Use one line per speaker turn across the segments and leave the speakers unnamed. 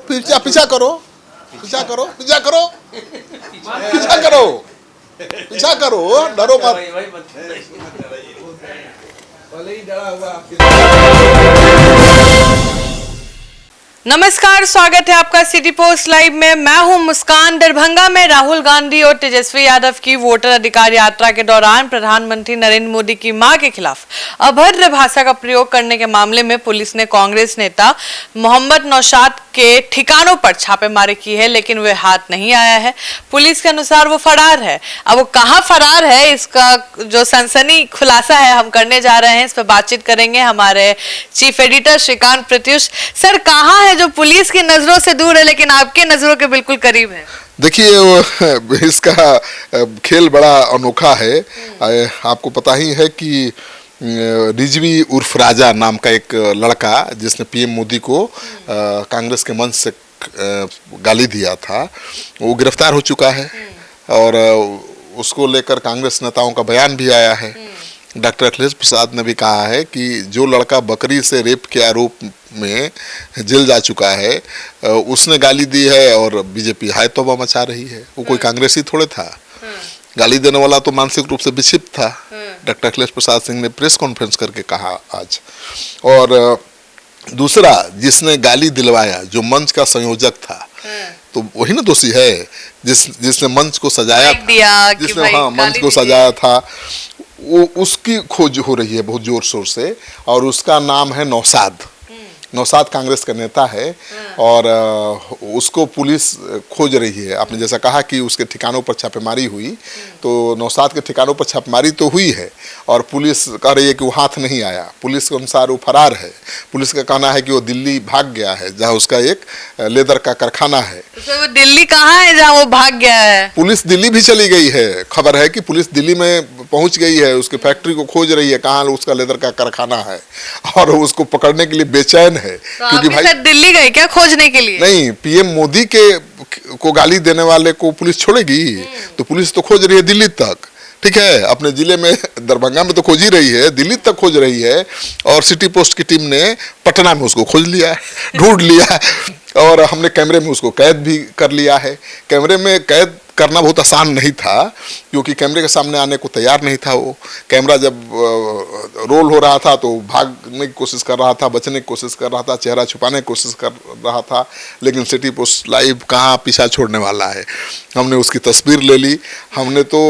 पीछा पीछा करो, पीछा करो, पीछा करो, पीछा करो, पीछा करो, डरो मत।
नमस्कार, स्वागत है आपका सिटी पोस्ट लाइव में। मैं हूं मुस्कान। दरभंगा में राहुल गांधी और तेजस्वी यादव की वोटर अधिकार यात्रा के दौरान प्रधानमंत्री नरेंद्र मोदी की मां के खिलाफ अभद्र भाषा का प्रयोग करने के मामले में पुलिस ने कांग्रेस नेता मोहम्मद नौशाद के ठिकानों पर छापेमारी की है, लेकिन वे हाथ नहीं आया है। पुलिस के अनुसार वो फरार है। अब वो कहां फरार है, इसका जो सनसनी खुलासा है हम करने जा रहे हैं। इस पर बातचीत करेंगे हमारे chief editor Shrikant Pratyush. Sir, कहां है जो पुलिस की नजरों से दूर है लेकिन आपके नजरों के बिल्कुल करीब है?
देखिए, इसका खेल बड़ा अनोखा है। आपको पता ही है कि रिजवी उर्फ राजा नाम का एक लड़का, जिसने पीएम मोदी को कांग्रेस के मंच से गाली दिया था, वो गिरफ्तार हो चुका है और उसको लेकर कांग्रेस नेताओं का बयान भी आया है। डॉक्टर अखिलेश प्रसाद ने भी कहा है कि जो लड़का बकरी से रेप के आरोप में जेल जा चुका है, उसने गाली दी है और बीजेपी हाय तौबा मचा रही है। वो कोई कांग्रेसी थोड़े था। गाली देने वाला तो मानसिक रूप से विक्षिप्त था। डॉक्टर अखिलेश प्रसाद सिंह ने प्रेस कॉन्फ्रेंस करके कहा आज। और दूसरा, जिसने गाली दिलवाया, जो मंच का संयोजक था, तो वही ना दोषी है। जिसने मंच को सजाया था, जिसने मंच को सजाया था, वो उसकी खोज हो रही है बहुत जोर शोर से। और उसका नाम है नौशाद। नौशाद कांग्रेस का नेता है और उसको पुलिस खोज रही है। आपने जैसा कहा कि उसके ठिकानों पर छापेमारी हुई, तो नौशाद के ठिकानों पर छापेमारी तो हुई है और पुलिस कह रही है कि वो हाथ नहीं आया। पुलिस के अनुसार वो फरार है। पुलिस का कहना है कि वो दिल्ली भाग गया है, जहाँ उसका एक लेदर का कारखाना है।
तो वो दिल्ली कहाँ है जहाँ वो भाग गया है?
पुलिस दिल्ली भी चली गई है। खबर है कि पुलिस दिल्ली में पहुंच गई है, उसके फैक्ट्री को खोज रही है, कहाँ उसका लेदर का कारखाना है, और उसको पकड़ने के लिए बेचैन है।
तो क्योंकि भाई दिल्ली गए क्या खोजने के लिए?
नहीं, पीएम मोदी को गाली देने वाले को पुलिस छोड़ेगी? तो पुलिस तो खोज रही है दिल्ली तक। ठीक है, अपने जिले में दरभंगा में तो खोज ही रही है, दिल्ली तक खोज रही है। और सिटी पोस्ट की टीम ने पटना में उसको खोज लिया, ढूंढ लिया, और हमने कैमरे में उसको कैद भी कर लिया है। कैमरे में कैद करना बहुत आसान नहीं था, क्योंकि कैमरे के सामने आने को तैयार नहीं था वो। कैमरा जब रोल हो रहा था तो भागने की कोशिश कर रहा था, बचने की कोशिश कर रहा था, चेहरा छुपाने की कोशिश कर रहा था। लेकिन सिटी पोस्ट लाइव कहाँ पीछा छोड़ने वाला है। हमने उसकी तस्वीर ले ली। हमने तो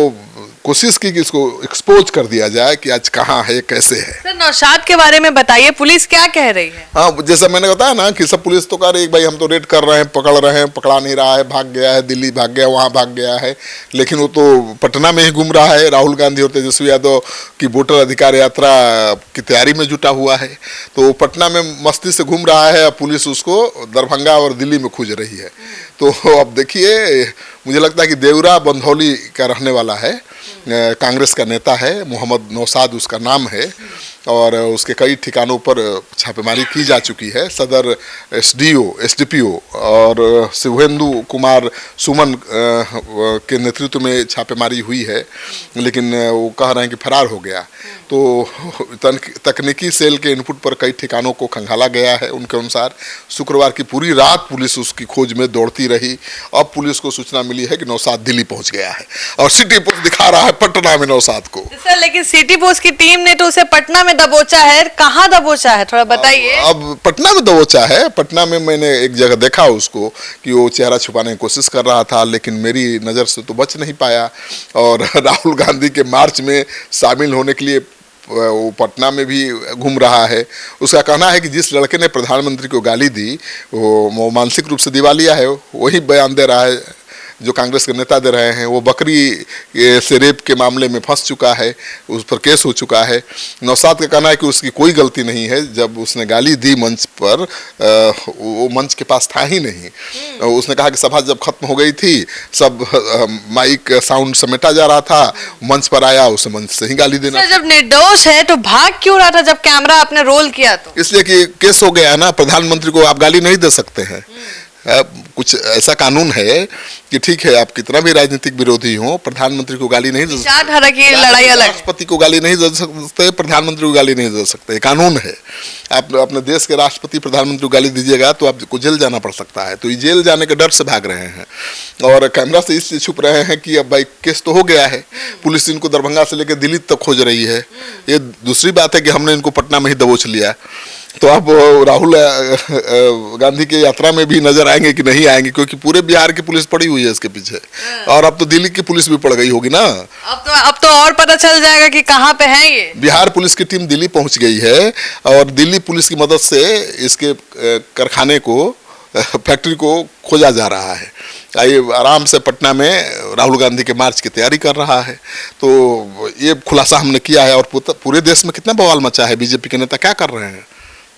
कोशिश की कि इसको एक्सपोज कर दिया जाए कि आज कहाँ है, कैसे है।
सर, नौशाद के बारे में बताइए, पुलिस क्या कह रही है?
हाँ, जैसा मैंने बताया ना कि सब पुलिस तो कह रही है भाई हम तो रेड कर रहे हैं, पकड़ रहे हैं, पकड़ा नहीं रहा है, भाग गया है, दिल्ली भाग गया, वहाँ भाग गया है। लेकिन वो तो पटना में ही घूम रहा है। राहुल गांधी और तेजस्वी यादव की वोटर अधिकार यात्रा की तैयारी में जुटा हुआ है, तो पटना में मस्ती से घूम रहा है। पुलिस उसको दरभंगा और दिल्ली में खोज रही है। तो अब देखिए, मुझे लगता है कि देवरा बंधौली का रहने वाला है, कांग्रेस का नेता है, मोहम्मद नौशाद उसका नाम है। और उसके कई ठिकानों पर छापेमारी की जा चुकी है। सदर एसडीपीओ और शिवेंदु कुमार सुमन के नेतृत्व में छापेमारी हुई है, लेकिन वो कह रहे हैं कि फरार हो गया। तो तकनीकी सेल के इनपुट पर कई ठिकानों को खंगाला गया है। उनके अनुसार शुक्रवार की पूरी रात पुलिस उसकी खोज में दौड़ती रही। अब पुलिस को सूचना मिली है कि नौशाद दिल्ली पहुंच गया है और सिटी पोस्ट दिखा रहा है पटना में नौशाद को।
सर, लेकिन सिटी पोस्ट की टीम ने तो उसे पटना में दबोचा है। कहाँ दबोचा है, थोड़ा बताइए।
अब पटना में दबोचा है। पटना में मैंने एक जगह देखा उसको कि वो चेहरा छुपाने की कोशिश कर रहा था, लेकिन मेरी नज़र से तो बच नहीं पाया। और राहुल गांधी के मार्च में शामिल होने के लिए वो पटना में भी घूम रहा है। उसका कहना है कि जिस लड़के ने प्रधानमंत्री को गाली दी वो मानसिक रूप से दिवालिया है। वही बयान दे रहा है जो कांग्रेस के नेता दे रहे हैं। वो बकरी से रेप के मामले में फंस चुका है, उस पर केस हो चुका है। नौशाद का कहना है कि उसकी कोई गलती नहीं है। जब उसने गाली दी मंच पर, वो मंच के पास था ही नहीं। उसने कहा कि सभा जब खत्म हो गई थी, सब माइक साउंड समेटा जा रहा था, मंच पर आया, उसे मंच से ही गाली देना।
जब निर्दोष है तो भाग क्यों रहा था जब कैमरा आपने रोल किया? तो
इसलिए कि केस हो गया है ना, प्रधानमंत्री को आप गाली नहीं दे सकते हैं। कुछ ऐसा कानून है कि ठीक है, आप कितना भी राजनीतिक विरोधी हो, प्रधानमंत्री को गाली नहीं दे सकते,
विचारधारा की लड़ाई अलग है।
राष्ट्रपति को गाली नहीं दे सकते, प्रधानमंत्री को गाली नहीं दे सकते, कानून है। आप अपने देश के राष्ट्रपति प्रधानमंत्री को गाली दीजिएगा तो आपको जेल जाना पड़ सकता है। तो ये जेल जाने के डर से भाग रहे हैं और कैमरा से इसलिए छुप रहे हैं कि अब भाई केस तो हो गया है, पुलिस इनको दरभंगा से लेकर दिल्ली तक खोज रही है। ये दूसरी बात है कि हमने इनको पटना में ही दबोच लिया। तो अब राहुल गांधी की यात्रा में भी नजर आएंगे कि नहीं आएंगे, क्योंकि पूरे बिहार की पुलिस पड़ी हुई है इसके पीछे, और अब तो दिल्ली की पुलिस भी पड़ गई होगी ना।
अब तो और पता चल जाएगा कि कहाँ पे है ये।
बिहार पुलिस की टीम दिल्ली पहुंच गई है और दिल्ली पुलिस की मदद से इसके कारखाने को, फैक्ट्री को खोजा जा रहा है। ये आराम से पटना में राहुल गांधी के मार्च की तैयारी कर रहा है। तो ये खुलासा हमने किया है और पूरे देश में कितना बवाल मचा है। बीजेपी के नेता क्या कर रहे हैं,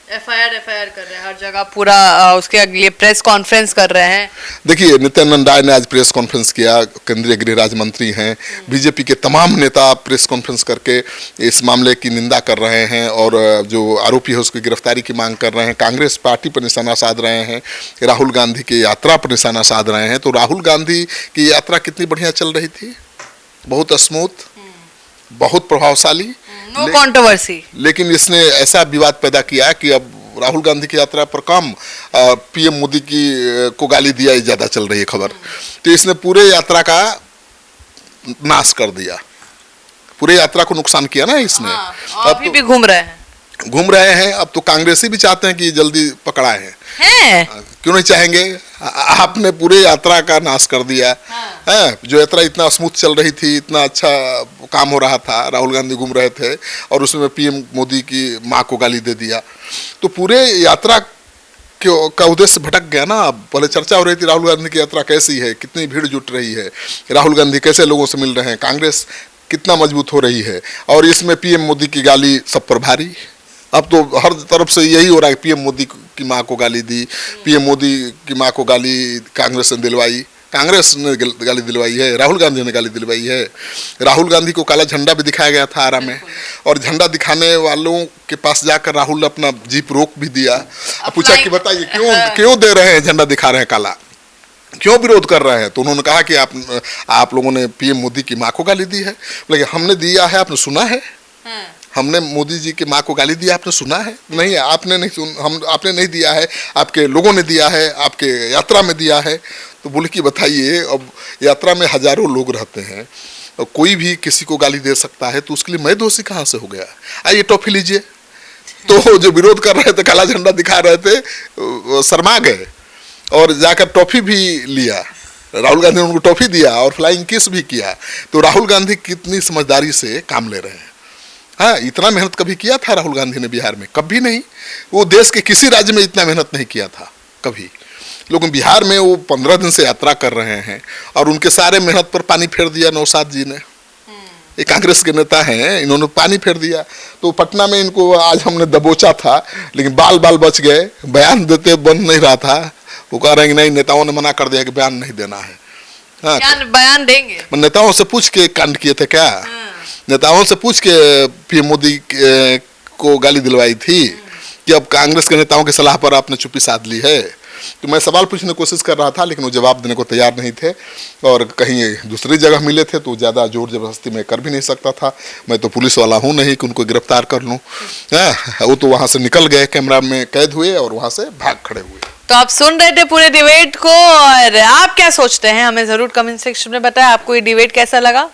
एफआईआर कर रहे हैं, हर जगह पूरा उसके लिए प्रेस कॉन्फ्रेंस कर रहे हैं।
देखिए, नित्यानंद राय ने आज प्रेस कॉन्फ्रेंस किया, केंद्रीय गृह राज्य मंत्री हैं। बीजेपी के तमाम नेता प्रेस कॉन्फ्रेंस करके इस मामले की निंदा कर रहे हैं और जो आरोपी है उसकी गिरफ्तारी की मांग कर रहे हैं। कांग्रेस पार्टी पर निशाना साध रहे हैं, राहुल गांधी की यात्रा पर निशाना साध रहे हैं। तो राहुल गांधी की यात्रा कितनी बढ़िया चल रही थी, बहुत स्मूथ, बहुत प्रभावशाली,
नो कंट्रोवर्सी।
लेकिन इसने ऐसा विवाद पैदा किया कि अब राहुल गांधी की यात्रा पर कम पीएम मोदी की को गाली दिया ही ज्यादा चल रही है खबर। तो इसने पूरे यात्रा का नाश कर दिया, पूरे यात्रा को नुकसान किया ना इसने।
अभी भी घूम रहे हैं। अब तो कांग्रेसी भी चाहते हैं कि जल्दी पकड़ाए हैं। क्यों नहीं चाहेंगे, आपने पूरे यात्रा का नाश कर दिया। जो यात्रा इतना स्मूथ चल रही थी, इतना अच्छा काम हो रहा था, राहुल गांधी घूम रहे थे और उसमें पीएम मोदी की मां को गाली दे दिया, तो पूरे यात्रा का उद्देश्य भटक गया ना। पहले चर्चा हो रही थी राहुल गांधी की यात्रा कैसी है, कितनी भीड़ जुट रही है, राहुल गांधी कैसे लोगों से मिल रहे हैं, कांग्रेस कितना मजबूत हो रही है, और इसमें पीएम मोदी की गाली सब पर भारी। अब तो हर तरफ से यही हो रहा है, पीएम मोदी की मां को गाली दी, पीएम मोदी की मां को गाली कांग्रेस ने दिलवाई, कांग्रेस ने गाली दिलवाई है, राहुल गांधी ने गाली दिलवाई है। राहुल गांधी को काला झंडा भी दिखाया गया था आरा में, और झंडा दिखाने वालों के पास जाकर राहुल ने अपना जीप रोक भी दिया। पूछा कि बताइए क्यों दे रहे हैं, झंडा दिखा रहे हैं काला, क्यों विरोध कर रहे हैं? तो उन्होंने कहा कि आप लोगों ने पीएम मोदी की मां को गाली दी है। लेकिन हमने दिया है, आपने सुना है? हमने मोदी जी की मां को गाली दिया, आपने सुना है? नहीं, आपने नहीं दिया है, आपके लोगों ने दिया है, आपके यात्रा में दिया है। तो बोले कि बताइए, अब यात्रा में हजारों लोग रहते हैं, कोई भी किसी को गाली दे सकता है, तो उसके लिए मैं दोषी कहाँ से हो गया? आइए टॉफी लीजिए। तो जो विरोध कर रहे थे, काला झंडा दिखा रहे थे, शर्मा गए और जाकर टॉफी भी लिया। राहुल गांधी ने उनको टॉफी दिया और फ्लाइंग किस भी किया। तो राहुल गांधी कितनी समझदारी से काम ले रहे हैं। हाँ, इतना मेहनत कभी किया था राहुल गांधी ने बिहार में? कभी नहीं। वो देश के किसी राज्य में इतना मेहनत नहीं किया था कभी। लेकिन बिहार में वो 15 दिन से यात्रा कर रहे हैं और उनके सारे मेहनत पर पानी फेर दिया नौशाद जी ने। ये कांग्रेस के नेता हैं, इन्होंने पानी फेर दिया। तो पटना में इनको आज हमने दबोचा था, लेकिन बाल बच गए, बयान देते बन नहीं रहा था। वो कह रहे हैं कि नहीं, नेताओं ने मना कर दिया कि बयान नहीं देना है। हाँ, बयान देंगे।
नेताओं से पूछ के कांड किए थे क्या? नेताओं से पूछ के पीएम मोदी को गाली दिलवाई थी कि अब कांग्रेस के नेताओं की सलाह पर आपने चुप्पी साध ली है? तो मैं सवाल पूछने की कोशिश कर रहा था, लेकिन वो जवाब देने को तैयार नहीं थे, और कहीं दूसरी जगह मिले थे तो ज़्यादा जोर जबरदस्ती मैं कर भी नहीं सकता था। मैं तो पुलिस वाला हूँ नहीं कि उनको गिरफ्तार कर लूँ। वो तो वहाँ से निकल गए, कैमरा में कैद हुए और वहाँ से भाग खड़े हुए।
तो आप सुन रहे थे पूरे डिबेट को, और आप क्या सोचते हैं हमें जरूर कमेंट सेक्शन में बताएं। आपको ये डिबेट कैसा लगा?